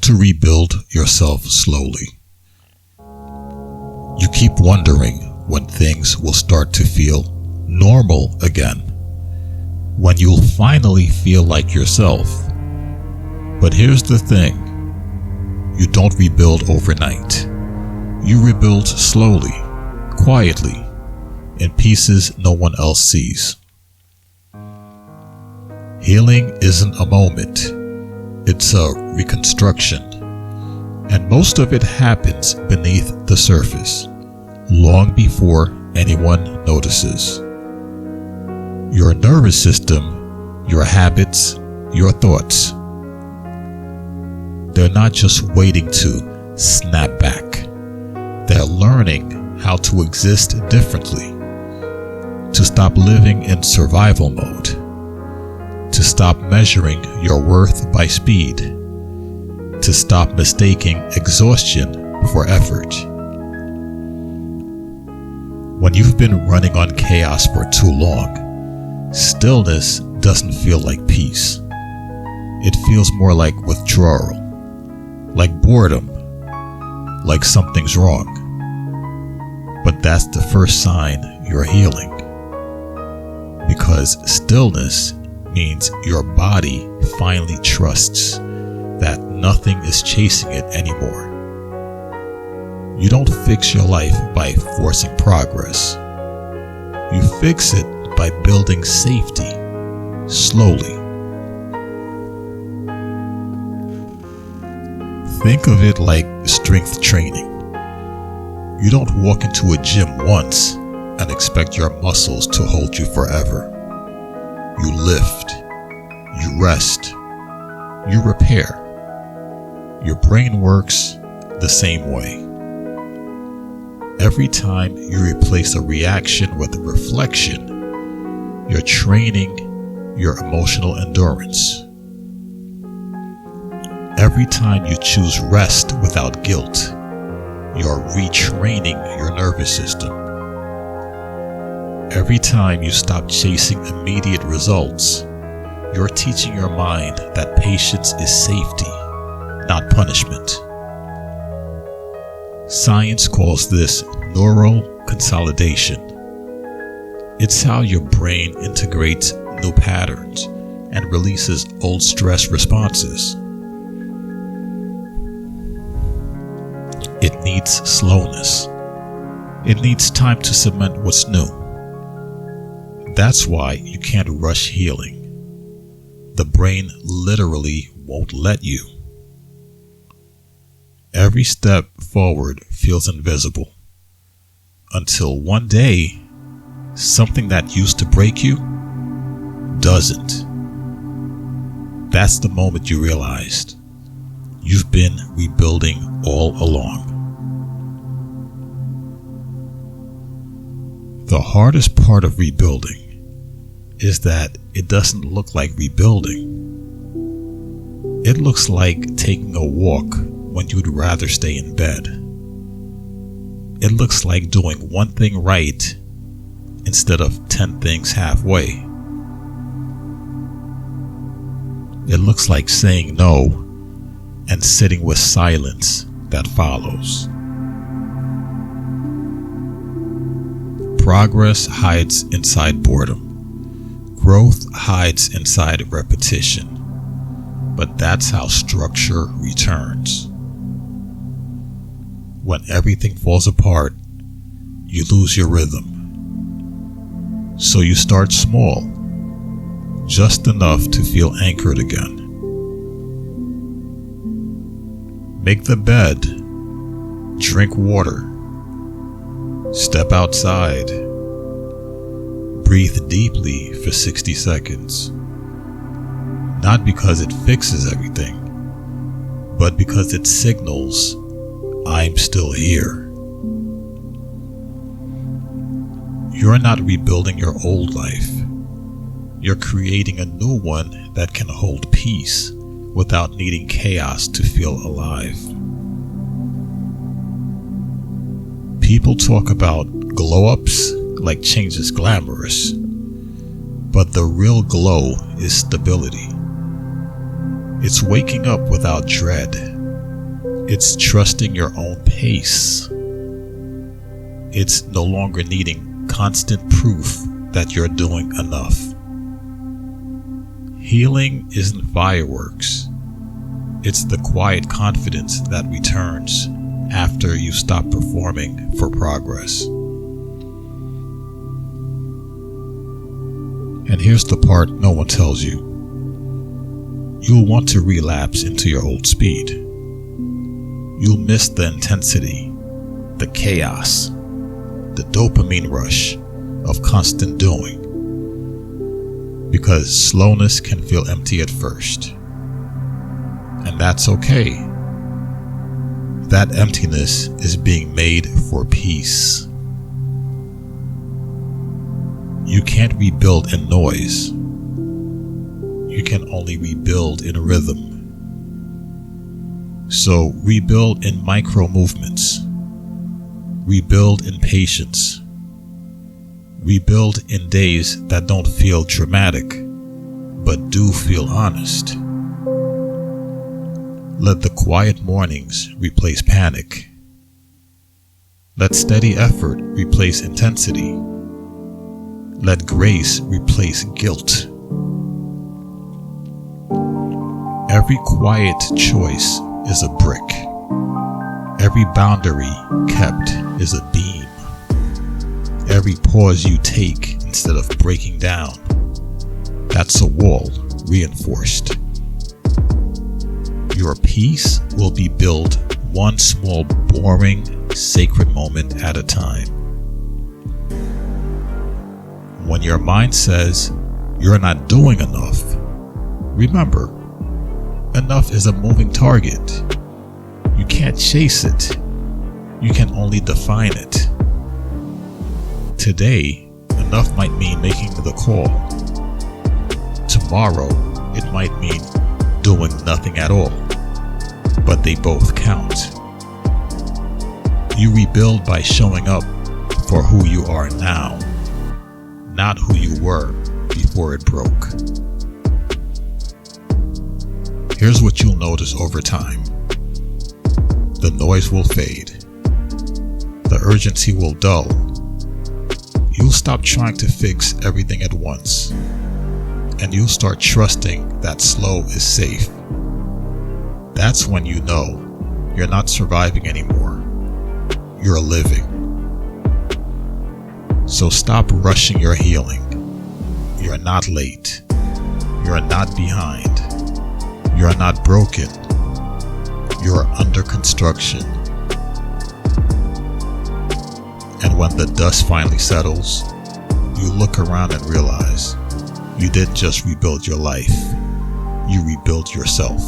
to rebuild yourself slowly. You keep wondering when things will start to feel normal again, when you'll finally feel like yourself. But here's the thing, you don't rebuild overnight. You rebuild slowly, quietly, in pieces no one else sees. Healing isn't a moment, it's a reconstruction, and most of it happens beneath the surface, long before anyone notices. Your nervous system, your habits, your thoughts, they're not just waiting to snap back. They're learning how to exist differently, to stop living in survival mode, to stop measuring your worth by speed, to stop mistaking exhaustion for effort. When you've been running on chaos for too long, stillness doesn't feel like peace. It feels more like withdrawal, like boredom, like something's wrong. But that's the first sign you're healing. Because stillness means your body finally trusts that nothing is chasing it anymore. You don't fix your life by forcing progress. You fix it by building safety, slowly. Think of it like strength training. You don't walk into a gym once and expect your muscles to hold you forever. You lift, you rest, you repair. Your brain works the same way. Every time you replace a reaction with a reflection, you're training your emotional endurance. Every time you choose rest without guilt, you're retraining your nervous system. Every time you stop chasing immediate results, you're teaching your mind that patience is safety, not punishment. Science calls this neural consolidation. It's how your brain integrates new patterns and releases old stress responses. It needs slowness. It needs time to cement what's new. That's why you can't rush healing. The brain literally won't let you. Every step forward feels invisible, until one day, something that used to break you doesn't. That's the moment you realized you've been rebuilding all along. The hardest part of rebuilding is that it doesn't look like rebuilding. It looks like taking a walk when you'd rather stay in bed. It looks like doing one thing right instead of 10 things halfway. It looks like saying no and sitting with silence that follows. Progress hides inside boredom. Growth hides inside repetition. But that's how structure returns. When everything falls apart, you lose your rhythm. So you start small, just enough to feel anchored again. Make the bed, drink water, step outside, breathe deeply for 60 seconds. Not because it fixes everything, but because it signals, I'm still here. You're not rebuilding your old life. You're creating a new one that can hold peace without needing chaos to feel alive. People talk about glow-ups like change is glamorous, but the real glow is stability. It's waking up without dread, It's trusting your own pace. It's no longer needing constant proof that you're doing enough. Healing isn't fireworks. It's the quiet confidence that returns after you stop performing for progress. And here's the part no one tells you. You'll want to relapse into your old speed. You'll miss the intensity, the chaos, the dopamine rush of constant doing. Because slowness can feel empty at first. And that's okay. That emptiness is being made for peace. You can't rebuild in noise. You can only rebuild in rhythm. So rebuild in micro movements. Rebuild in patience. Rebuild in days that don't feel dramatic, but do feel honest. Let the quiet mornings replace panic. Let steady effort replace intensity. Let grace replace guilt. Every quiet choice is a brick. Every boundary kept is a beam. Every pause you take instead of breaking down, that's a wall reinforced. Your peace will be built one small, boring, sacred moment at a time. When your mind says you're not doing enough, remember, enough is a moving target. You can't chase it. You can only define it. Today, enough might mean making the call. Tomorrow, it might mean doing nothing at all. But they both count. You rebuild by showing up for who you are now, not who you were before it broke. Here's what you'll notice over time. The noise will fade. The urgency will dull. You'll stop trying to fix everything at once. And you'll start trusting that slow is safe. That's when you know you're not surviving anymore. You're living. So stop rushing your healing. You're not late. You're not behind. You're not broken. You're under construction. And when the dust finally settles, you look around and realize you didn't just rebuild your life, you rebuilt yourself.